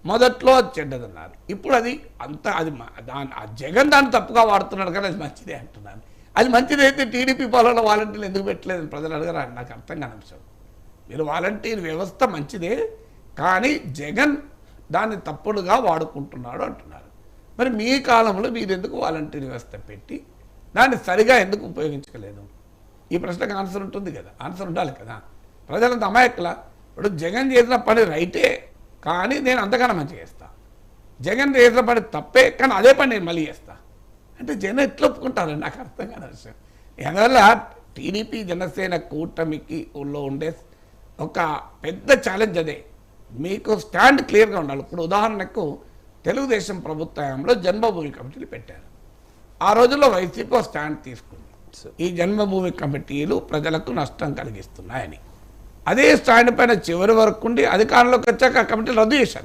మొదట్లో అది చెడ్డదన్నారు. ఇప్పుడు అది అంత అది జగన్ దాన్ని తప్పుగా వాడుతున్నాడు కానీ అది మంచిదే అంటున్నాను. అది మంచిదైతే టీడీపీ పాలన వాలంటీర్లు ఎందుకు పెట్టలేదని ప్రజలు అడగరా? నాకు అర్థం కాని అంశం. మీరు వాలంటీర్ వ్యవస్థ మంచిదే కానీ జగన్ దాన్ని తప్పుడుగా వాడుకుంటున్నాడు అంటున్నారు. మరి మీ కాలంలో మీరు ఎందుకు వాలంటీర్ వ్యవస్థ పెట్టి దాన్ని సరిగా ఎందుకు ఉపయోగించలేదు? ఈ ప్రశ్నకు ఆన్సర్ ఉంటుంది కదా, ఆన్సర్ ఉండాలి కదా. ప్రజలంత అమాయకుల. ఇప్పుడు జగన్ చేసిన పని రైటే కానీ నేను అంతకన్నా మంచిగా చేస్తా, జగన్ చేసిన పని తప్పే కానీ అదే పని నేను మళ్ళీ చేస్తా అంటే జనం ఎట్లా ఒప్పుకుంటారని నాకు అర్థం కాని విషయం. అందువల్ల టీడీపీ జనసేన కూటమికి ఊళ్ళో ఉండే ఒక పెద్ద ఛాలెంజ్ అదే. మీకు స్టాండ్ క్లియర్గా ఉండాలి. ఇప్పుడు ఉదాహరణకు తెలుగుదేశం ప్రభుత్వంలో జన్మభూమి కమిటీలు పెట్టారు. ఆ రోజుల్లో వైసీపీ స్టాండ్ తీసుకుంది, ఈ జన్మభూమి కమిటీలు ప్రజలకు నష్టం కలిగిస్తున్నాయని. అదే స్టాండ్ పైన చివరి వరకు ఉండి అధికారంలోకి వచ్చాక ఆ కమిటీలు రద్దు చేశారు.